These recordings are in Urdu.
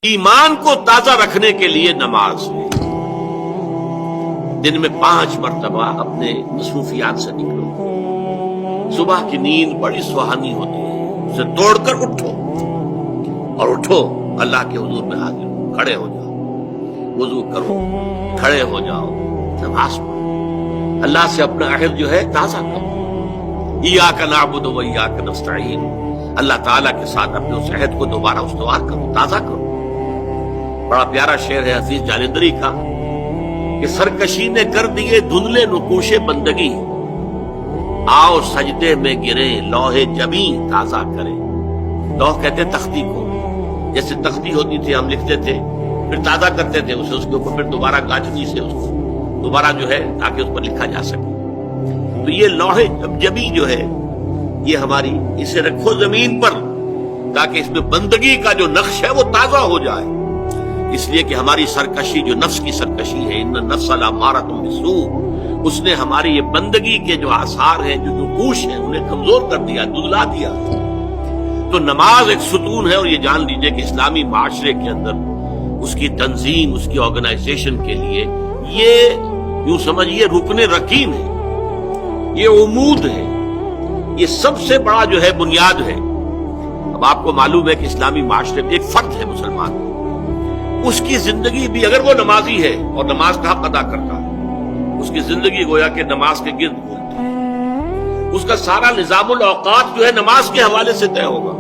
ایمان کو تازہ رکھنے کے لیے نماز ہے۔ دن میں 5 مرتبہ اپنے مصروفیات سے نکلو۔ صبح کی نیند بڑی سہانی ہوتی ہے، اسے توڑ کر اٹھو اور اٹھو اللہ کے حضور میں حاضر ہو، کھڑے ہو جاؤ، وضو کرو، کھڑے ہو جاؤ، نماز پڑھو، اللہ سے اپنا عہد جو ہے تازہ کرو۔ ایاک نعبد و ایاک نستعین، اللہ تعالیٰ کے ساتھ اپنے اس عہد کو دوبارہ استوار کرو، تازہ کرو۔ بڑا پیارا شعر ہے حفیظ جالندری کا کہ سرکشی نے کر دیے دھندلے نقوش بندگی، آؤ سجدے میں گرے لوح جبیں تازہ کرے۔ لوح کہتے تختی کو، جیسے تختی ہوتی تھی ہم لکھتے تھے، پھر تازہ کرتے تھے اسے، اس کے اوپر پھر دوبارہ گاجنی سے اس کو دوبارہ جو ہے تاکہ اس پر لکھا جا سکے۔ تو یہ لوح جبیں جو ہے یہ ہماری، اسے رکھو زمین پر تاکہ اس میں بندگی کا جو نقش ہے وہ تازہ ہو جائے، اس لیے کہ ہماری سرکشی جو نفس کی سرکشی ہے، ان النفس لامارۃ بالسوء، اس نے ہماری یہ بندگی کے جو آثار ہیں، جو نقوش ہیں، انہیں کمزور کر دیا، دھندلا دیا۔ تو نماز ایک ستون ہے، اور یہ جان لیجئے کہ اسلامی معاشرے کے اندر اس کی تنظیم، اس کی آرگنائزیشن کے لیے یہ یوں سمجھیے رکن رکین ہے، یہ عمود ہے، یہ سب سے بڑا جو ہے بنیاد ہے۔ اب آپ کو معلوم ہے کہ اسلامی معاشرے میں ایک فرد ہے مسلمان، اس کی زندگی بھی اگر وہ نمازی ہے اور نماز کا حق ادا کرتا ہے، اس کی زندگی گویا کہ نماز کے گرد گھومتی ہے، اس کا سارا نظام الاوقات جو ہے نماز کے حوالے سے طے ہوگا۔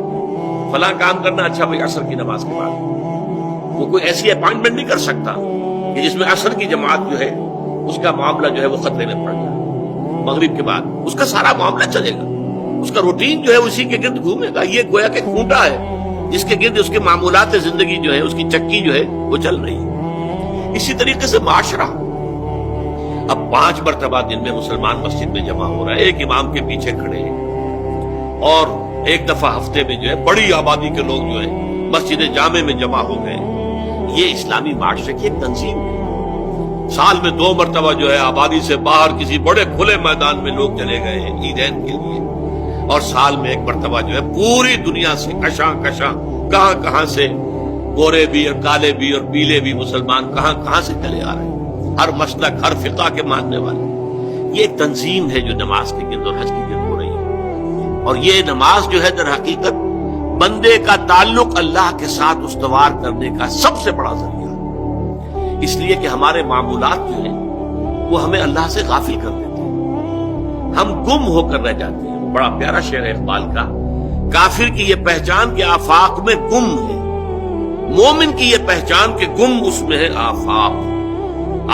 فلاں کام کرنا، اچھا بھائی عصر کی نماز کے بعد وہ کوئی ایسی اپائنٹمنٹ نہیں کر سکتا کہ جس میں عصر کی جماعت جو ہے اس کا معاملہ جو ہے وہ خطرے میں پڑ جائے، مغرب کے بعد اس کا سارا معاملہ چلے گا، اس کا روٹین جو ہے اسی کے گرد گھومے گا۔ یہ گویا کہ کھوٹا ہے جس کے گرد اس کے معمولات زندگی جو ہے، اس کی چکی جو ہے وہ چل رہی ہے۔ اسی طریقے سے معاشرہ، اب 5 مرتبہ دن میں مسلمان مسجد میں جمع ہو رہا ہے، ایک امام کے پیچھے کھڑے ہیں، اور ایک دفعہ ہفتے میں جو ہے بڑی آبادی کے لوگ جو ہے مسجد جامع میں جمع ہو گئے۔ یہ اسلامی معاشرے کی ایک تنظیم ہے۔ سال میں 2 مرتبہ جو ہے آبادی سے باہر کسی بڑے کھلے میدان میں لوگ چلے گئے ہیں عیدین کے لیے، اور سال میں 1 مرتبہ جو ہے پوری دنیا سے کشاں کہاں کہاں سے گورے بھی اور کالے بھی اور پیلے بھی مسلمان کہاں سے چلے آ رہے ہیں، ہر مسلک، ہر فقہ کے ماننے والے۔ یہ ایک تنظیم ہے جو نماز کے گرد اور حج کے گرد ہو رہی ہے، اور یہ نماز جو ہے در حقیقت بندے کا تعلق اللہ کے ساتھ استوار کرنے کا سب سے بڑا ذریعہ ہے، اس لیے کہ ہمارے معمولات جو ہیں وہ ہمیں اللہ سے غافل کر دیتے ہیں، ہم گم ہو کر رہ جاتے ہیں۔ بڑا پیارا شعر ہے اقبال کا، کافر کی یہ پہچان کہ آفاق میں گم ہے، مومن کی یہ پہچان کہ گم اس میں ہے آفاق۔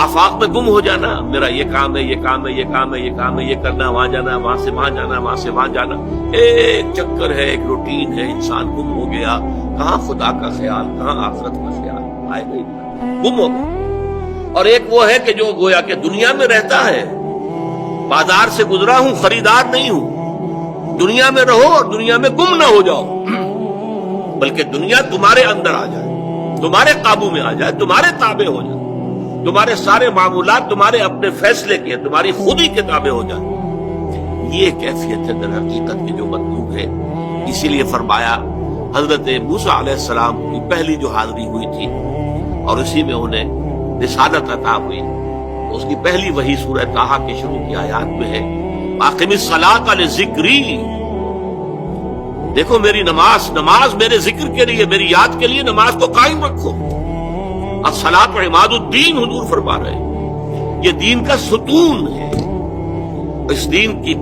آفاق میں گم ہو جانا، میرا یہ کام ہے، یہ کام ہے، یہ کام ہے، یہ کام ہے، یہ کرنا، وہاں جانا، وہاں سے وہاں جانا، وہاں سے وہاں جانا، ایک چکر ہے، ایک روٹین ہے، انسان گم ہو گیا، کہاں خدا کا خیال، کہاں آخرت کا خیال، آئے گئی گم ہو گیا۔ اور ایک وہ ہے کہ جو گویا کہ دنیا میں رہتا ہے، بازار سے گزرا ہوں، خریدار نہیں ہوں، دنیا میں رہو اور دنیا میں گم نہ ہو جاؤ، بلکہ دنیا تمہارے اندر آ جائے، تمہارے قابو میں آ جائے، تمہارے تابع ہو جائے، تمہارے سارے معمولات تمہارے اپنے فیصلے کے، تمہاری خودی کے تابع ہو جائے۔ یہ کیفیت ہے در حقیقت کی جو مطلوب ہے۔ اسی لیے فرمایا حضرت موسیٰ علیہ السلام کی پہلی جو حاضری ہوئی تھی اور اسی میں انہیں رسالت عطا ہوئی، اس کی پہلی وحی سورہ طٰہٰ کے شروع کی آیات میں ہے، اقم الصلاۃ لذکری۔ دیکھو میری نماز میرے ذکر کے لیے، میری یاد کے لیے نماز کو قائم رکھو۔ الصلاۃ عماد الدین حضور فرما رہے ہیں، یہ دین کا ستون ہے، اس دین کی